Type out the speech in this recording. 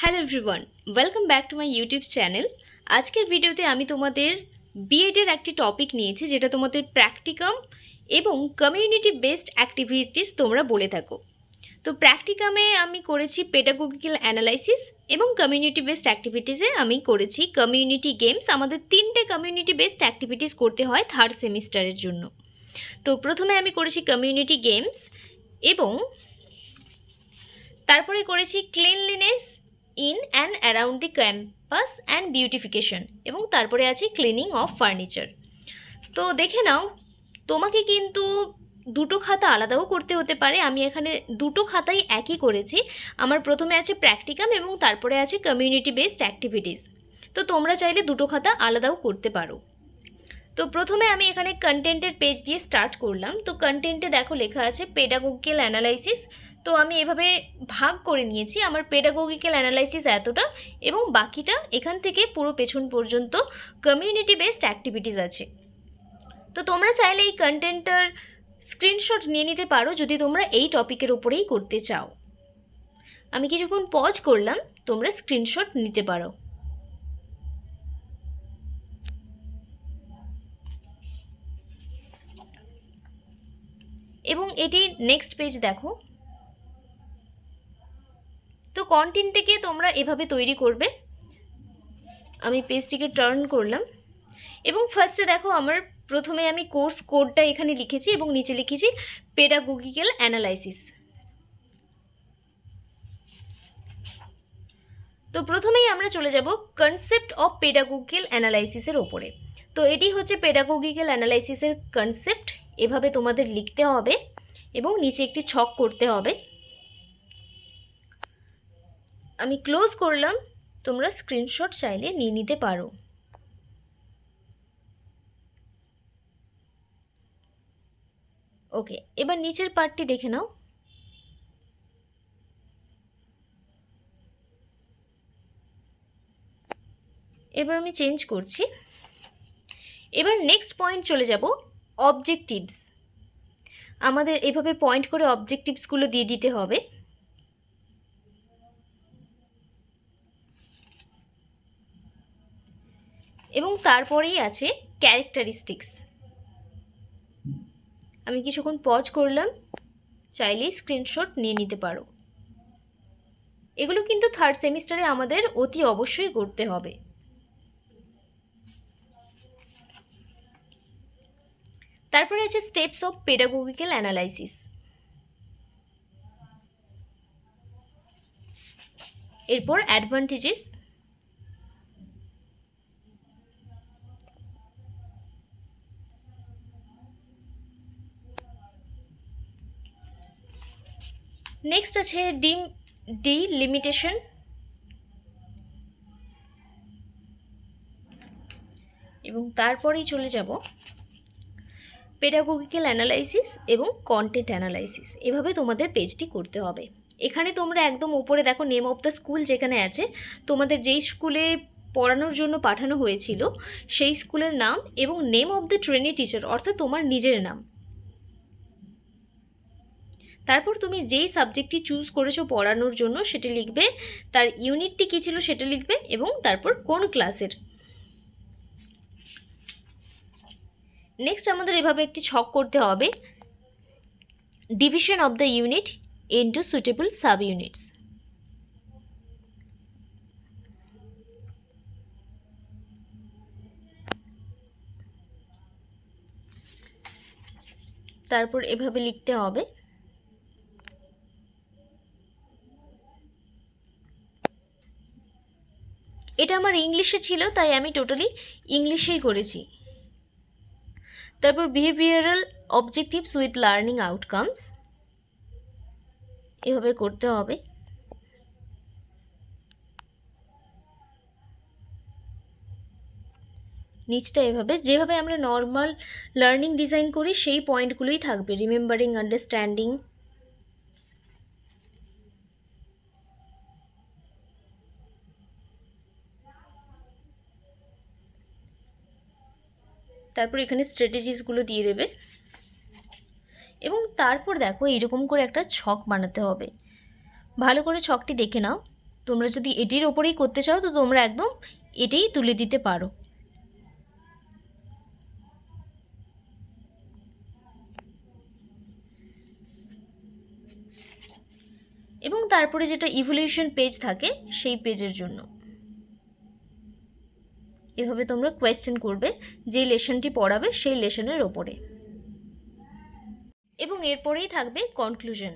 Hello everyone, welcome back to my YouTube channel. আজকের ভিডিওতে আমি তোমাদের বিএডের একটি টপিক নিয়েছি, যেটা তোমাদের প্র্যাকটিকাম এবং কমিউনিটি বেসড অ্যাক্টিভিটিস তোমরা বলে থাকো। তো প্র্যাকটিকামে আমি করেছি পেডাগোগিক্যাল অ্যানালাইসিস এবং কমিউনিটি বেসড অ্যাক্টিভিটিসে আমি করেছি কমিউনিটি গেমস। আমাদের 3টে কমিউনিটি বেসড অ্যাক্টিভিটিস করতে হয় থার্ড সেমিস্টারের জন্য। তো প্রথমে আমি করেছি কমিউনিটি গেমস এবং তারপরে করেছি cleanliness in and around the campus and beautification, এবং তারপরে আছে ক্লিনিং অফ ফার্নিচার। তো দেখে নাও, তোমাকে কিন্তু দুটো খাতা আলাদাও করতে হতে পারে। আমি এখানে দুটো খাতাই একই করেছি। আমার প্রথমে আছে প্র্যাকটিকাম এবং তারপরে আছে কমিউনিটি বেসড অ্যাক্টিভিটিস। তো তোমরা চাইলে দুটো খাতা আলাদাও করতে পারো। তো প্রথমে আমি এখানে কন্টেন্টের পেজ দিয়ে স্টার্ট করলাম। তো কন্টেন্টে দেখো লেখা আছে পেডাগোগিক্যাল অ্যানালাইসিস। তো আমি এভাবে ভাগ করে নিয়েছি, আমার পেডাগোগিক্যাল অ্যানালাইসিস এতটা এবং বাকিটা এখান থেকে পুরো পেছন পর্যন্ত কমিউনিটি বেসড অ্যাক্টিভিটিস আছে। তো তোমরা চাইলে এই কন্টেন্টটার স্ক্রিনশট নিয়ে নিতে পারো যদি তোমরা এই টপিকের ওপরেই করতে চাও। আমি কিছুক্ষণ পজ করলাম, তোমরা স্ক্রিনশট নিতে পারো। এবং এটি নেক্সট পেজ দেখো। তো কন্টেন্টটিকে তোমরা এভাবে তৈরি করবে। আমি পেজটিকে টার্ন করলাম এবং ফার্স্টে দেখো আমার প্রথমে আমি কোর্স কোডটা এখানে লিখেছি এবং নিচে লিখেছি পেডাগোগিক্যাল অ্যানালাইসিস। তো প্রথমেই আমরা চলে যাব কনসেপ্ট অফ পেডাগোগিক্যাল অ্যানালাইসিসের ওপরে। তো এটি হচ্ছে পেডাগোগিক্যাল অ্যানালাইসিসের কনসেপ্ট। এভাবে তোমাদের লিখতে হবে এবং নিচে একটি ছক করতে হবে। আমি ক্লোজ করলাম, তোমরা স্ক্রিনশট চাইলে নিয়ে নিতে পারো। ওকে, এবার নিচের পার্টটি দেখে নাও। এবার আমি চেঞ্জ করছি। এবার নেক্সট পয়েন্ট চলে যাব অবজেক্টিভস। আমাদের এভাবে পয়েন্ট করে অবজেক্টিভসগুলো দিয়ে দিতে হবে। এবং তারপরেই আছে ক্যারেক্টারিস্টিক্স। আমি কিছুক্ষণ পজ করলাম, চাইলেই স্ক্রিনশট নিয়ে নিতে পারো। এগুলো কিন্তু থার্ড সেমিস্টারে আমাদের অতি অবশ্যই করতে হবে। তারপরে আছে স্টেপস অফ পেডাগোগিক্যাল অ্যানালাইসিস। এরপর অ্যাডভান্টেজেস, নেক্সট আছে ডিলিমিটেশন, এবং তারপরেই চলে যাব পেডাগোগিক্যাল অ্যানালাইসিস এবং কন্টেন্ট অ্যানালাইসিস। এভাবে তোমাদের পেজটি করতে হবে। এখানে তোমরা একদম উপরে দেখো নেম অফ দ্য স্কুল যেখানে আছে, তোমাদের যেই স্কুলে পড়ানোর জন্য পাঠানো হয়েছিল সেই স্কুলের নাম এবং name of the trainee teacher, অর্থাৎ তোমার নিজের নাম। তারপর তুমি যেই সাবজেক্টটি চুজ করেছো পড়ানোর জন্য সেটি লিখবে, তার ইউনিটটি কী ছিল সেটা লিখবে এবং তারপর কোন ক্লাসের। নেক্সট আমাদের এভাবে একটি ছক করতে হবে, division of the unit into suitable sub units. তারপর এভাবে লিখতে হবে। এটা আমার ইংলিশে ছিল তাই আমি টোটালি ইংলিশেই করেছি। তারপর behavioural objectives with learning outcomes, এভাবে করতে হবে। নিচটা এভাবে, যেভাবে আমরা নর্মাল লার্নিং ডিজাইন করি সেই পয়েন্টগুলোই থাকবে, রিমেম্বারিং, আন্ডারস্ট্যান্ডিং। তারপর এখানে স্ট্র্যাটেজিসগুলো দিয়ে দেবে এবং তারপর দেখো এইরকম করে একটা ছক বানাতে হবে। ভালো করে ছকটি দেখে নাও। তোমরা যদি এটির ওপরেই করতে চাও তো তোমরা একদম এটাই তুলে দিতে পারো। এবং তারপরে যেটা ইভ্যালুয়েশন পেজ থাকে সেই পেজের জন্য এভাবে তোমরা কোয়েশ্চেন করবে যেই লেসনটি পড়াবে সেই লেসনের ওপরে। এবং এরপরেই থাকবে কনক্লুশন।